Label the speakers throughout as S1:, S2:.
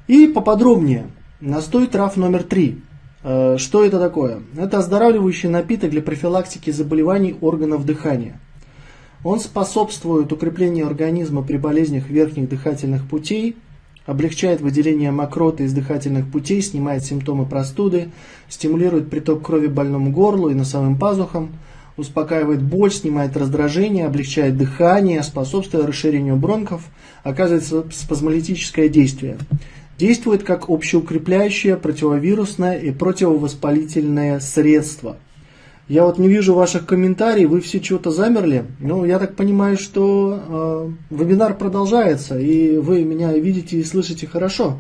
S1: И поподробнее. Настой трав номер 3. Что это такое? Это оздоравливающий напиток для профилактики заболеваний органов дыхания. Он способствует укреплению организма при болезнях верхних дыхательных путей, облегчает выделение мокроты из дыхательных путей, снимает симптомы простуды, стимулирует приток крови больному горлу и носовым пазухам, успокаивает боль, снимает раздражение, облегчает дыхание, способствует расширению бронхов, оказывает спазмолитическое действие. Действует как общеукрепляющее, противовирусное и противовоспалительное средство. Я вот не вижу ваших комментариев, вы все чего-то замерли. Ну, я так понимаю, что вебинар продолжается, и вы меня видите и слышите хорошо.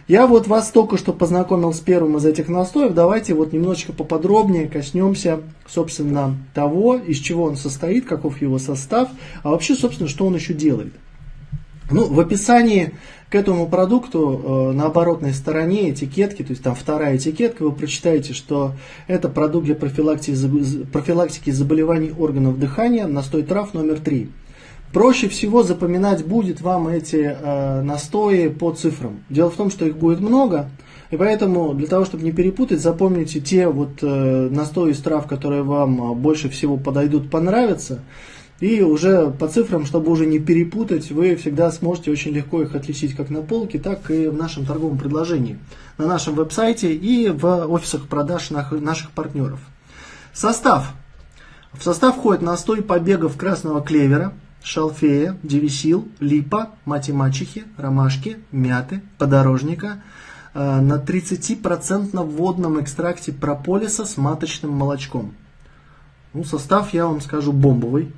S1: Я вот вас только что познакомил с первым из этих настоев. Давайте вот немножечко поподробнее коснемся, собственно, того, из чего он состоит, каков его состав, а вообще, собственно, что он еще делает. Ну, в описании к этому продукту на оборотной стороне этикетки, то есть там вторая этикетка, вы прочитаете, что это продукт для профилактики заболеваний органов дыхания, настой трав номер 3. Проще всего запоминать будет вам эти настои по цифрам. Дело в том, что их будет много, и поэтому для того, чтобы не перепутать, запомните те вот настои из трав, которые вам больше всего подойдут, понравятся. И уже по цифрам, чтобы уже не перепутать, вы всегда сможете очень легко их отличить как на полке, так и в нашем торговом предложении, на нашем веб-сайте и в офисах продаж наших партнеров. Состав. В состав входит настой побегов красного клевера, шалфея, девисил, липа, мати-мачехи, ромашки, мяты, подорожника на 30% водном экстракте прополиса с маточным молочком. Ну, состав, я вам скажу, бомбовый.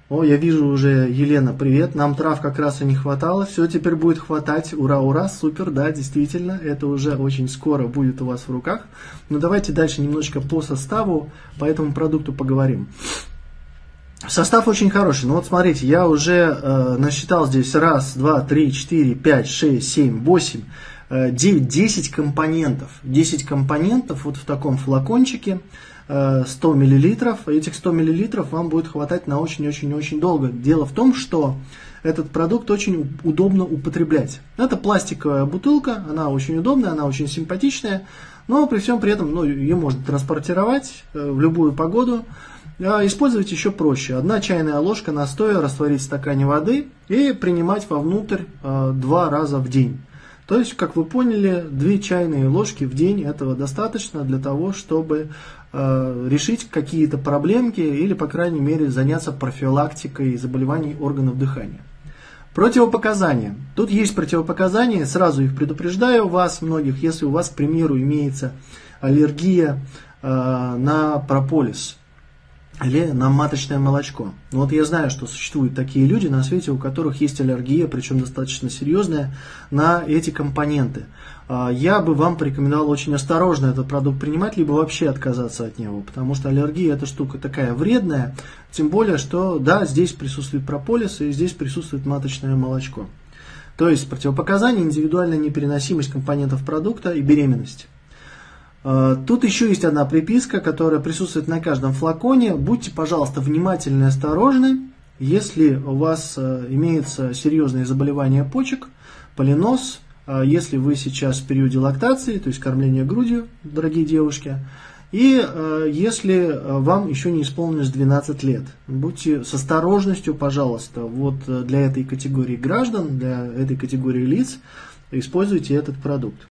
S1: О, я вижу уже, Елена, привет, нам трав как раз и не хватало, все теперь будет хватать, ура, ура, супер, да, действительно, это уже очень скоро будет у вас в руках. Но давайте дальше немножечко по составу, по этому продукту поговорим. Состав очень хороший, ну вот смотрите, я уже насчитал здесь 1, 2, 3, 4, 5, 6, 7, 8, 9, 10 компонентов. 10 компонентов вот в таком флакончике. 100 мл. Этих 100 мл вам будет хватать на очень-очень-очень долго. Дело в том, что этот продукт очень удобно употреблять. Это пластиковая бутылка, она очень удобная, она очень симпатичная, но при всем при этом ее можно транспортировать в любую погоду. Использовать еще проще. 1 чайная ложка настоя растворить в стакане воды и принимать вовнутрь 2 раза в день. То есть, как вы поняли, 2 чайные ложки в день этого достаточно для того, чтобы решить какие-то проблемки или, по крайней мере, заняться профилактикой заболеваний органов дыхания. Противопоказания. Тут есть противопоказания, сразу их предупреждаю вас, многих, если у вас, к примеру, имеется аллергия на прополис или на маточное молочко. Но вот я знаю, что существуют такие люди на свете, у которых есть аллергия, причем достаточно серьезная, на эти компоненты. Я бы вам порекомендовал очень осторожно этот продукт принимать, либо вообще отказаться от него, потому что аллергия это штука такая вредная, тем более, что да, здесь присутствует прополис и здесь присутствует маточное молочко. То есть противопоказания, индивидуальная непереносимость компонентов продукта и беременность. Тут еще есть одна приписка, которая присутствует на каждом флаконе. Будьте, пожалуйста, внимательны и осторожны, если у вас имеется серьезные заболевания почек, полинос, если вы сейчас в периоде лактации, то есть кормления грудью, дорогие девушки, и если вам еще не исполнилось 12 лет. Будьте с осторожностью, пожалуйста, вот для этой категории граждан, для этой категории лиц, используйте этот продукт.